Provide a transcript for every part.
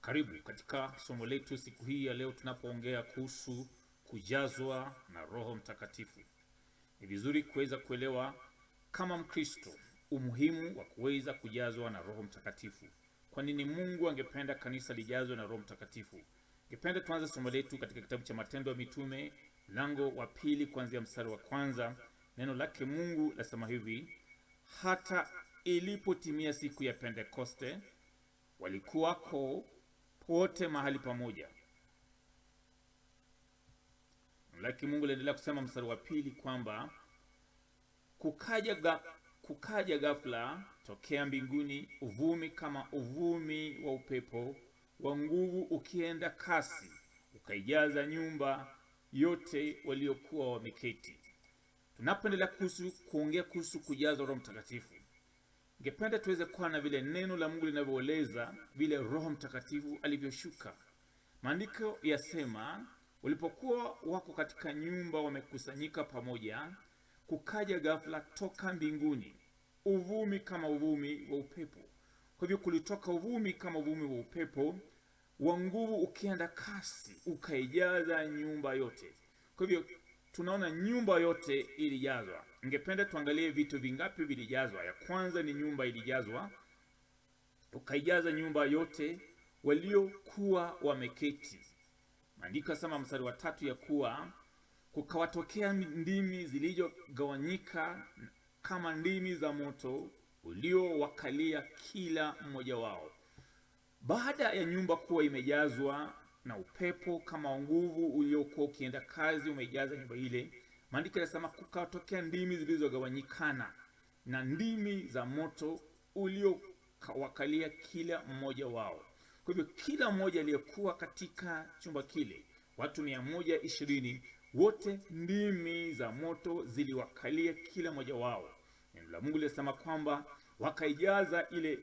Karibu katika somo letu siku hii ya leo tunapoongea kuhusu kujazwa na Roho Mtakatifu. Ni vizuri kuweza kuelewa kama Mkristo umuhimu wa kuweza kujazwa na Roho Mtakatifu. Kwa nini Mungu angependa kanisa lijazwe na Roho Mtakatifu? Ningependa tuanze somo letu katika kitabu cha Matendo ya Mitume, mlango wa 2 kuanzia mstari wa 1. Neno lake Mungu lasema hivi: hata ilipotimia siku ya Pentekoste, walikuwako wote mahali pamoja. Lakini Mungu aliendelea kusema mstari wa 2 kwamba kukaja ghafla tokea mbinguni uvumi kama uvumi wa upepo wa nguvu ukienda kasi, ukaijaza nyumba yote waliokuwa wameketi. Tunapoendelea kuongea kuhusu kujazwa Roho Mtakatifu, ningependa tuweze kuwa na vile neno la Mungu linavyoeleza vile Roho Mtakatifu alivyoshuka. Maandiko yasema walipokuwa wako katika nyumba wamekusanyika pamoja, kukaja ghafla toka mbinguni uvumi kama uvumi wa upepo. Kwa hivyo kulitoka uvumi kama uvumi wa upepo wa nguvu ukienda kasi, ukaijaza nyumba yote. Kwa hivyo tunaona nyumba yote ilijazwa. Ningependa tuangalie vitu vingapi vilijazwa. Ya kwanza ni nyumba ilijazwa, ukaijaza nyumba yote waliokuwa wameketi. Maandiko yasema mstari wa 3 ya kuwa kukawatokea ndimi zilizogawanyika kama ndimi za moto uliowakalia kila mmoja wao. Baada ya nyumba kuwa imejazwa na upepo kama nguvu uliokuwa ukienda kazi umeijaza nyumba ile, maandiko yanasema kukatokea ndimi zilizogawanyikana na ndimi za moto uliowakalia kila mmoja wao. Kwa hivyo kila mmoja aliyekuwa katika chumba kile, watu 120, wote ndimi za moto ziliwakalia kila mmoja wao. Neno la Mungu linasema kwamba wakaijaza ile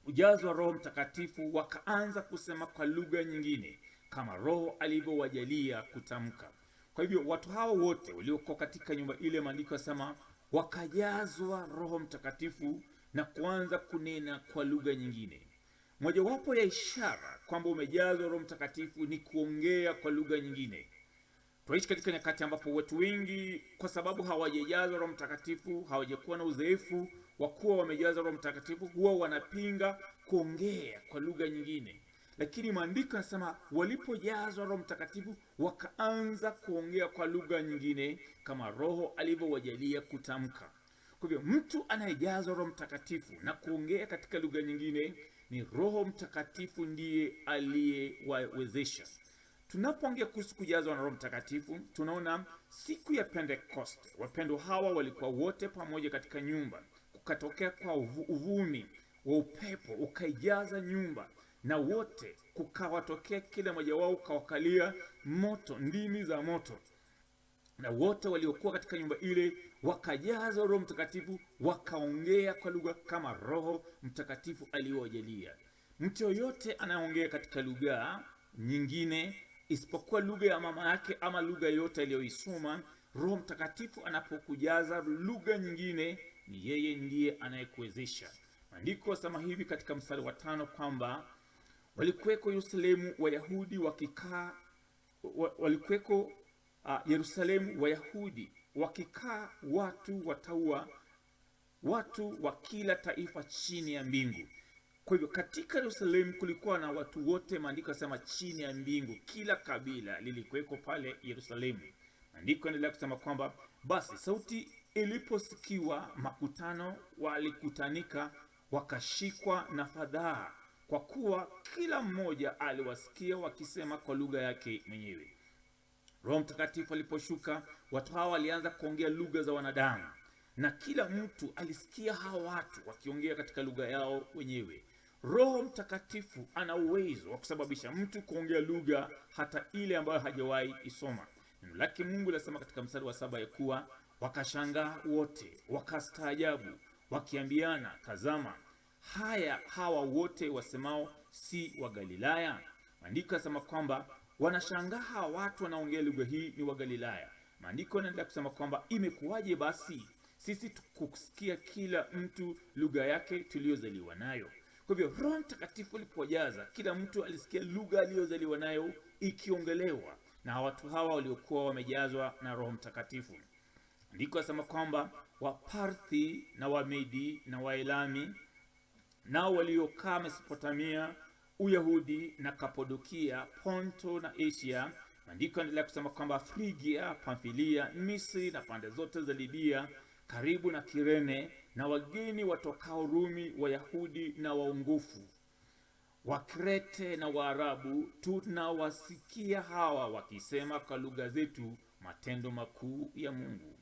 ujazwa Roho Mtakatifu, wakaanza kusema kwa lugha nyingine kama Roho alivyowajalia kutamka. Kwa hivyo watu hao wote waliokuwa katika nyumba ile, maandiko yasema wakajazwa Roho Mtakatifu na kuanza kunena kwa lugha nyingine. Mojawapo ya ishara kwamba umejazwa Roho Mtakatifu ni kuongea kwa lugha nyingine. Tunaishi katika nyakati ambapo watu wengi, kwa sababu hawajajazwa Roho Mtakatifu, hawajakuwa na uzoefu wa kuwa wamejazwa Roho Mtakatifu, huwa wanapinga kuongea kwa lugha nyingine. Lakini maandiko yanasema walipojazwa Roho Mtakatifu wakaanza kuongea kwa lugha nyingine kama Roho alivyowajalia kutamka. Kwa hivyo mtu anayejazwa Roho Mtakatifu na kuongea katika lugha nyingine, ni Roho Mtakatifu ndiye aliyewawezesha. Tunapoongea kuhusu kujazwa na Roho Mtakatifu, tunaona siku ya Pentekoste wapendwa hawa walikuwa wote pamoja katika nyumba. Kukatokea kwa uvumi wa upepo ukaijaza nyumba, na wote kukawatokea kila mmoja wao kawakalia moto, ndimi za moto, na wote waliokuwa katika nyumba ile wakajazwa Roho Mtakatifu, wakaongea kwa lugha kama Roho Mtakatifu aliyowajalia. Mtu yoyote anaongea katika lugha nyingine isipokuwa lugha ya mama yake ama lugha yote aliyoisoma, Roho Mtakatifu anapokujaza lugha nyingine, ni yeye ndiye anayekuwezesha. Maandiko yasema hivi katika mstari wa 5 kwamba walikuweko Yerusalemu Wayahudi wakikaa, walikuweko Yerusalemu Wayahudi wakikaa watu wataua, watu wa kila taifa chini ya mbingu. Kwa hivyo katika Yerusalemu kulikuwa na watu wote, maandiko yanasema chini ya mbingu, kila kabila lilikuweko pale Yerusalemu. Maandiko yanaendelea kusema kwamba basi sauti iliposikiwa, makutano walikutanika, wakashikwa na fadhaa, kwa kuwa kila mmoja aliwasikia wakisema kwa lugha yake mwenyewe. Roho Mtakatifu aliposhuka, watu hawa walianza kuongea lugha za wanadamu, na kila mtu alisikia hawa watu wakiongea katika lugha yao wenyewe. Roho Mtakatifu ana uwezo wa kusababisha mtu kuongea lugha hata ile ambayo hajawahi isoma. Neno lake Mungu linasema katika mstari wa 7 ya kuwa wakashangaa wote, wakastaajabu, wakiambiana, tazama, hawa wote wasemao si wa Galilaya? Maandiko yanasema kwamba wanashangaa hawa watu wanaongea lugha hii ni wa Galilaya. Maandiko yanaendelea kusema kwamba imekuwaje basi sisi kusikia kila mtu lugha yake tuliyozaliwa nayo? Kwa hivyo Roho Mtakatifu alipojaza, kila mtu alisikia lugha aliyozaliwa nayo ikiongelewa na watu hawa waliokuwa wamejazwa na Roho Mtakatifu. Ndiko asema kwamba Waparthi na Wamedi na Waelami nao waliokaa Mesopotamia, Uyahudi na Kapadokia, Ponto na Asia. Maandiko yanaendelea kusema kwamba Frigia, Pamfilia, Misri na pande zote za Libia karibu na Kirene, na wageni watokao Rumi, Wayahudi na waungufu, Wakrete na Waarabu, tunawasikia hawa wakisema kwa lugha zetu matendo makuu ya Mungu.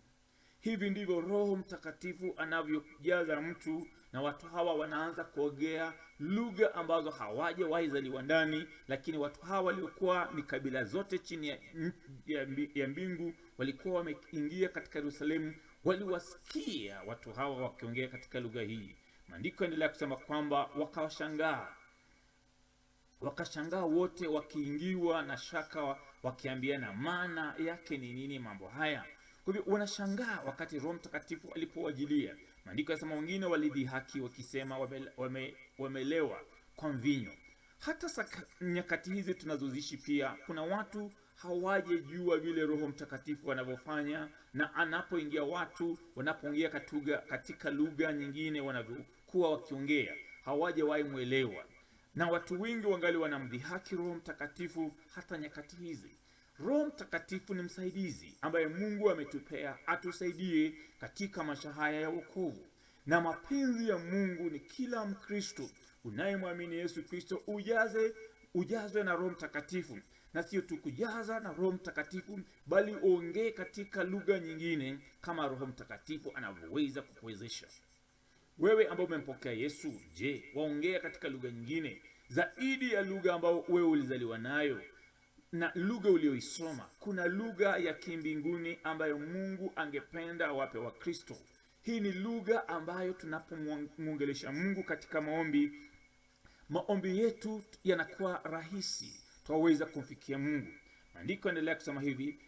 Hivi ndivyo Roho Mtakatifu anavyojaza mtu, na watu hawa wanaanza kuongea lugha ambazo hawajawahi zaliwa ndani, lakini watu hawa waliokuwa ni kabila zote chini ya mbingu, walikuwa wameingia katika Yerusalemu, waliwasikia watu hawa wakiongea katika lugha hii. Maandiko yanaendelea kusema kwamba wakashangaa wote, wakiingiwa na shaka, wakiambiana maana yake ni nini mambo haya. Kwa hivyo wanashangaa wakati Roho Mtakatifu alipowajilia. Maandiko yanasema wengine walidhihaki wakisema wamelewa kwa mvinyo. Hata nyakati hizi tunazozishi pia kuna watu hawajejua vile Roho Mtakatifu anavyofanya, na anapoingia watu wanapoongea katika lugha nyingine wanavyokuwa wakiongea, hawajawahi muelewa, na watu wengi wangali wanamdhihaki Roho Mtakatifu hata nyakati hizi. Roho Mtakatifu ni msaidizi ambaye Mungu ametupea atusaidie katika maisha haya ya wokovu. Na mapenzi ya Mungu ni kila Mkristo unayemwamini Yesu Kristo ujazwe na Roho Mtakatifu, na sio tu kujaza na Roho Mtakatifu, bali uongee katika lugha nyingine kama Roho Mtakatifu anavyoweza kukuwezesha. Wewe ambao umempokea Yesu, je, waongea katika lugha nyingine zaidi ya lugha ambayo wewe ulizaliwa nayo na lugha ulioisoma? Kuna lugha ya kimbinguni ambayo Mungu angependa wape wa Kristo. Hii ni lugha ambayo tunapomwongelesha Mungu katika maombi yetu yanakuwa rahisi, twaweza kumfikia Mungu. Maandiko yanaendelea kusema hivi,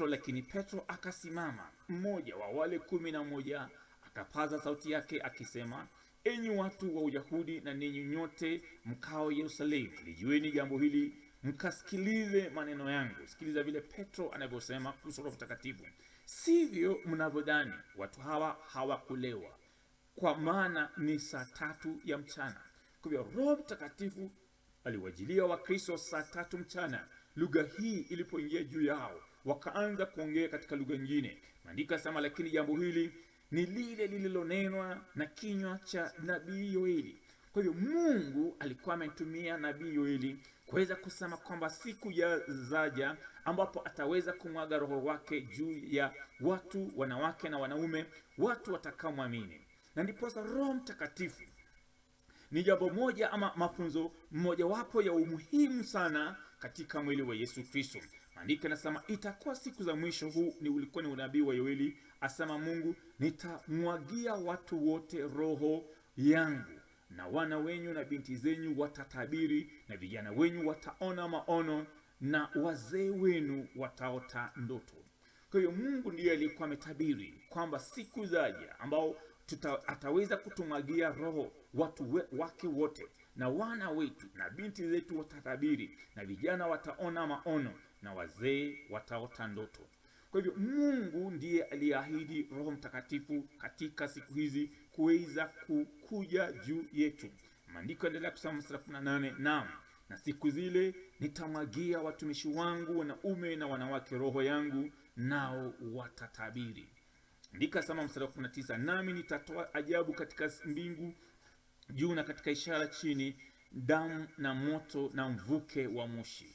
lakini Petro akasimama, mmoja wa wale 11, akapaza sauti yake akisema, enyi watu wa Uyahudi na ninyi nyote mkao Yerusalemu, lijueni jambo hili, mkasikilize maneno yangu. Sikiliza vile Petro anavyosema kuhusu Roho Mtakatifu. Sivyo mnavyodhani, watu hawa hawakulewa, kwa maana ni saa 3 ya mchana. Kwa hivyo Roho Mtakatifu aliwajilia Wakristo saa 3 mchana. Lugha hii ilipoingia juu yao, wakaanza kuongea katika lugha nyingine. Maandiko yanasema, lakini jambo hili ni lile lililonenwa na kinywa cha nabii Yoeli. Kwa hivyo Mungu alikuwa ametumia nabii Yoeli kuweza kusema kwamba siku zaja ambapo ataweza kumwaga roho wake juu ya watu, wanawake na wanaume, watu watakaomwamini. Na ndipo Roho Mtakatifu ni jambo moja ama mafunzo mmojawapo ya umuhimu sana katika mwili wa Yesu Kristo. Maandiko yanasema itakuwa siku za mwisho, huu ulikuwa ni unabii wa Yoeli, asema Mungu, nitamwagia watu wote roho yangu, na wana wenyu na binti zenyu watatabiri, na vijana wenyu wataona maono, na wazee wenu wataota ndoto. Kwa hiyo Mungu ndiye alikuwa ametabiri kwamba siku zaja ambao ataweza kutumwagia roho watu wake wote, na wana wetu na binti zetu watatabiri, na vijana wataona maono, na wazee wataota ndoto. Kwa hivyo Mungu ndiye aliahidi Roho Mtakatifu katika siku hizi kuweza kukuja juu yetu. Maandiko yanaendelea kusema mstari 18, naam, na siku zile nitamwagia watumishi wangu wanaume na wanawake roho yangu, nao watatabiri. Andika sama mstari 19, nami nitatoa ajabu katika mbingu juu na katika ishara chini, damu na moto na mvuke wa moshi.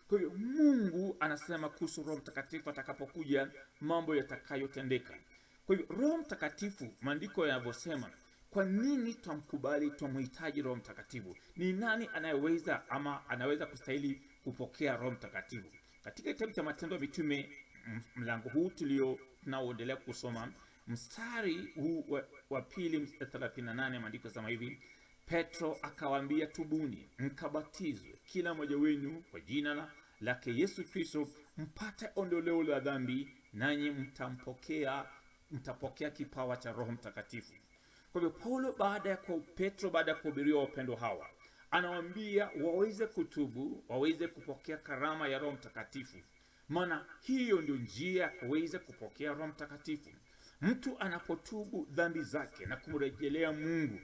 Kwa hiyo Mungu anasema kuhusu Roho Mtakatifu atakapokuja mambo yatakayotendeka. Kwa hiyo Roho Mtakatifu, maandiko yanavyosema, kwa nini twamkubali, twamhitaji Roho Mtakatifu? Ni nani anayeweza ama anaweza kustahili kupokea Roho Mtakatifu? Katika kitabu cha Matendo ya Mitume, mlango huu tunaoendelea kusoma, mstari huu wa 2:38, maandiko yanasema hivi, Petro akawaambia, tubuni mkabatizwe kila mmoja wenu kwa jina lake Yesu Kristo mpate ondoleo la dhambi, nanyi mtapokea kipawa cha Roho Mtakatifu. Kwa hivyo Petro baada ya kuhubiriwa wapendwa hawa, anawaambia waweze kutubu, waweze kupokea karama ya Roho Mtakatifu, maana hiyo ndio njia ya kuweza kupokea Roho Mtakatifu. Mtu anapotubu dhambi zake na kumrejelea Mungu,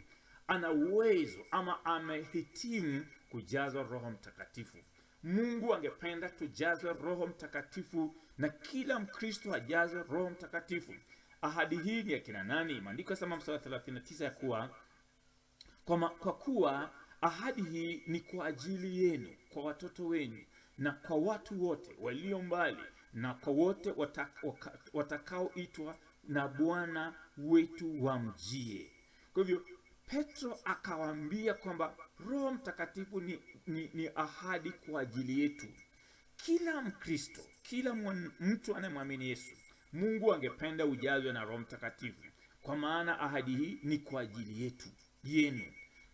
ana uwezo ama amehitimu kujazwa Roho Mtakatifu. Mungu angependa tujazwe Roho Mtakatifu, na kila Mkristo ajazwe Roho Mtakatifu. Ahadi hii ni ya kina nani? Maandiko yanasema mstari wa 39 ya kuwa kwa kuwa ahadi hii ni kwa ajili yenu, kwa watoto wenu, na kwa watu wote walio mbali, na kwa wote watakaoitwa na Bwana wetu wamjie. Kwa hivyo Petro akawaambia kwamba Roho Mtakatifu ni ahadi kwa ajili yetu. Kila Mkristo, kila mtu anayemwamini Yesu, Mungu angependa ujazwe na Roho Mtakatifu, kwa maana ahadi hii ni kwa ajili yetu, yenu,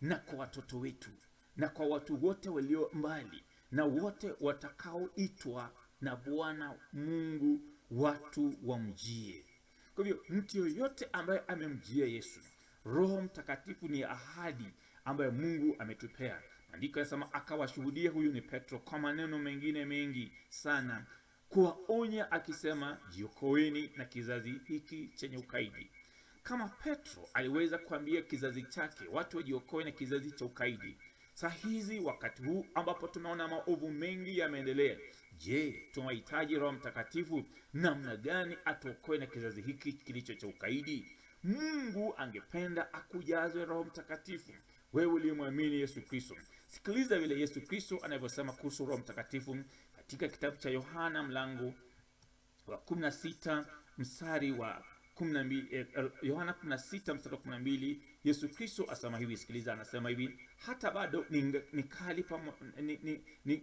na kwa watoto wetu, na kwa watu wote walio mbali, na wote watakaoitwa na Bwana Mungu watu wamjie. Kwa hivyo mtu yoyote ambaye amemjia Yesu, Roho Mtakatifu ni ahadi ambayo Mungu ametupea. Maandiko yanasema akawashuhudia, huyu ni Petro, kwa maneno mengine mengi sana, kuwaonya akisema, jiokoeni na kizazi hiki chenye ukaidi. Kama Petro aliweza kuambia kizazi chake watu wajiokoe na kizazi cha ukaidi, saa hizi wakati huu ambapo tunaona maovu mengi yameendelea, je, tunahitaji Roho Mtakatifu namna gani atuokoe na kizazi hiki kilicho cha ukaidi? Mungu angependa akujazwe Roho Mtakatifu, wewe uliyemwamini Yesu Kristo. Sikiliza vile Yesu Kristo anavyosema kuhusu Roho Mtakatifu katika kitabu cha Yohana mlango wa 16 mstari wa 12. Yohana 16 mstari wa 12, Yesu Kristo asema hivi, sikiliza, anasema hivi, hata bado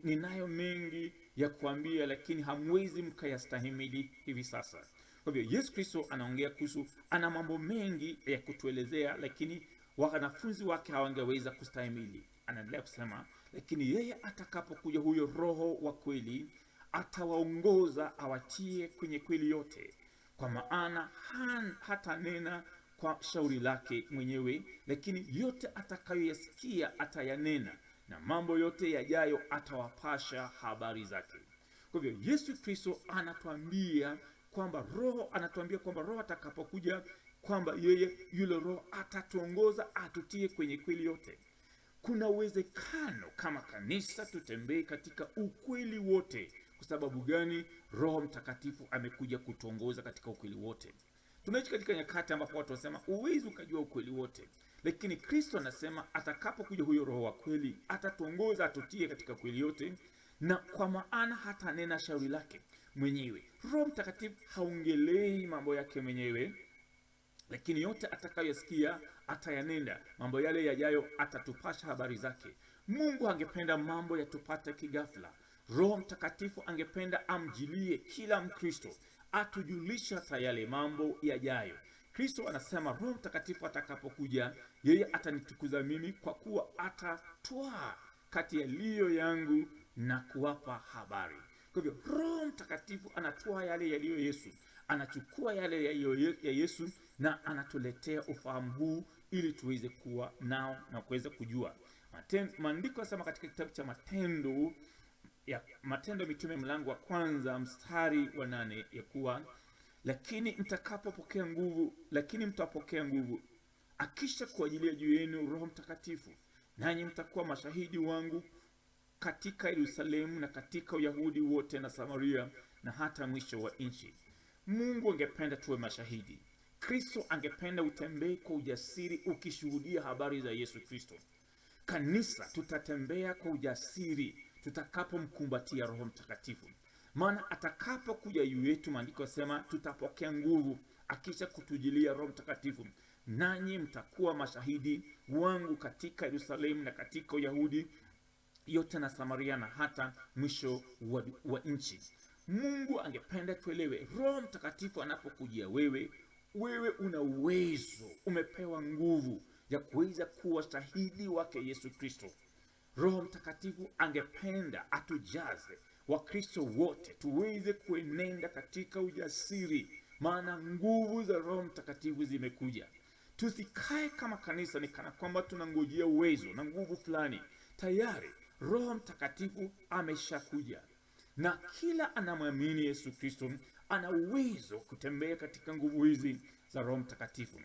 ninayo mengi ya kuambia, lakini hamwezi mkayastahimili hivi sasa. Kwa hivyo Yesu Kristo anaongea kuhusu, ana mambo mengi ya kutuelezea, lakini wanafunzi wake hawangeweza kustahimili. Anaendelea kusema, lakini yeye atakapokuja, huyo Roho wa kweli, atawaongoza awatie kwenye kweli yote, kwa maana hata nena kwa shauri lake mwenyewe, lakini yote atakayoyasikia atayanena, na mambo yote yajayo atawapasha habari zake. Kwa hivyo Yesu Kristo anatuambia kwamba Roho atakapokuja, kwamba yule Roho atatuongoza, atutie kwenye kweli yote. Kuna uwezekano kama kanisa tutembee katika ukweli wote. Kwa sababu gani? Roho Mtakatifu amekuja kutuongoza katika ukweli wote. Tunaishi katika nyakati ambapo watu wasema uwezi ukajua ukweli wote, lakini Kristo anasema atakapokuja huyo Roho wa kweli atatuongoza, atutie katika kweli yote, na kwa maana hata nena shauri lake mwenyewe. Roho Mtakatifu haongelei mambo yake mwenyewe, lakini yote atakayosikia atayanenda, mambo yale yajayo atatupasha habari zake. Mungu angependa mambo yatupate kigafla. Roho Mtakatifu angependa amjilie kila Mkristo, atujulisha hata yale mambo yajayo. Kristo anasema Roho Mtakatifu atakapokuja, yeye atanitukuza mimi, kwa kuwa atatwaa kati yaliyo yangu na kuwapa habari. Kwa hivyo Roho Mtakatifu anatoa yale yaliyo Yesu, anachukua yale ya Yesu na anatuletea ufahamu huu ili tuweze kuwa nao na kuweza kujua. Maandiko yanasema katika kitabu cha Matendo Mitume mlango wa 1 mstari wa 8 ya kuwa, lakini mtapokea nguvu akisha kuajilia juu yenu Roho Mtakatifu, nanyi mtakuwa mashahidi wangu katika Yerusalemu na katika Uyahudi wote na Samaria na hata mwisho wa nchi. Mungu angependa tuwe mashahidi. Kristo angependa utembee kwa ujasiri ukishuhudia habari za Yesu Kristo. Kanisa tutatembea kwa ujasiri tutakapomkumbatia Roho Mtakatifu, maana atakapokuja juu yetu, maandiko yasema tutapokea nguvu akisha kutujilia Roho Mtakatifu, nanyi mtakuwa mashahidi wangu katika Yerusalemu na katika Uyahudi yote na Samaria na hata mwisho wa nchi. Mungu angependa tuelewe, Roho Mtakatifu anapokujia wewe una uwezo, umepewa nguvu ya kuweza kuwa shahidi wake Yesu Kristo. Roho Mtakatifu angependa atujaze Wakristo wote tuweze kuenenda katika ujasiri, maana nguvu za Roho Mtakatifu zimekuja. Tusikae kama kanisa ni kana kwamba tunangojea uwezo na nguvu fulani. Tayari Roho Mtakatifu ameshakuja, na kila anamwamini Yesu Kristo ana uwezo kutembea katika nguvu hizi za Roho Mtakatifu.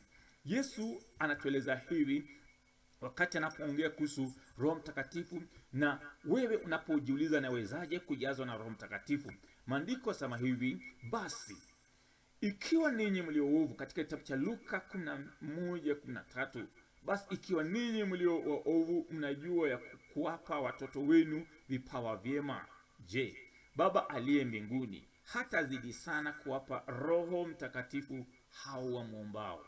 Yesu anatueleza hivi wakati anapoongea kuhusu Roho Mtakatifu, na wewe unapojiuliza nawezaje kujazwa na Roho Mtakatifu, maandiko yasema hivi: basi ikiwa ninyi mlio waovu, katika kitabu cha Luka 11:13, basi ikiwa ninyi mlio waovu mnajua ya kuwapa watoto wenu vipawa vyema, je, Baba aliye mbinguni hatazidi sana kuwapa Roho Mtakatifu hao wamwombao?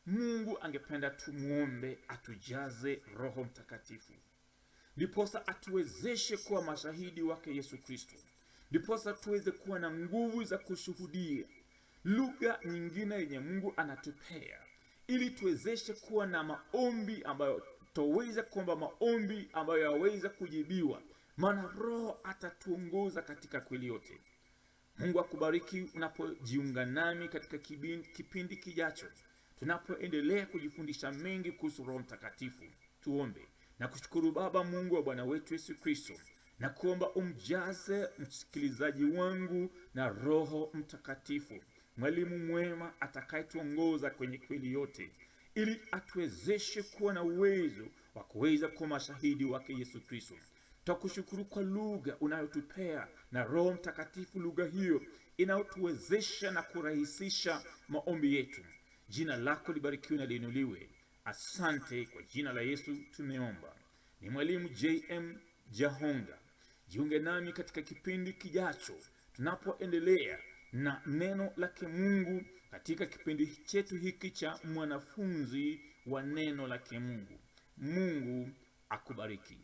Mungu angependa tumuombe atujaze Roho Mtakatifu, ndiposa atuwezeshe kuwa mashahidi wake Yesu Kristo, ndiposa tuweze kuwa na nguvu za kushuhudia lugha nyingine yenye Mungu anatupea, ili tuwezeshe kuwa na maombi ambayo tuweze kuomba, maombi ambayo yaweza kujibiwa, maana Roho atatuongoza katika kweli yote. Mungu akubariki unapojiunga nami katika kipindi kijacho, tunapoendelea kujifundisha mengi kuhusu Roho Mtakatifu. Tuombe. Na kushukuru Baba Mungu wa Bwana wetu Yesu Kristo, na kuomba umjaze msikilizaji wangu na Roho Mtakatifu, mwalimu mwema atakayetuongoza kwenye kweli yote, ili atuwezeshe kuwa na uwezo wa kuweza kuwa mashahidi wake Yesu Kristo. Tutakushukuru kwa lugha unayotupea na Roho Mtakatifu, lugha hiyo inayotuwezesha na kurahisisha maombi yetu. Jina lako libarikiwe na liinuliwe. Asante, kwa jina la Yesu tumeomba. Ni mwalimu JM Jahonga. Jiunge nami katika kipindi kijacho tunapoendelea na neno lake Mungu katika kipindi chetu hiki cha mwanafunzi wa neno lake Mungu. Mungu akubariki.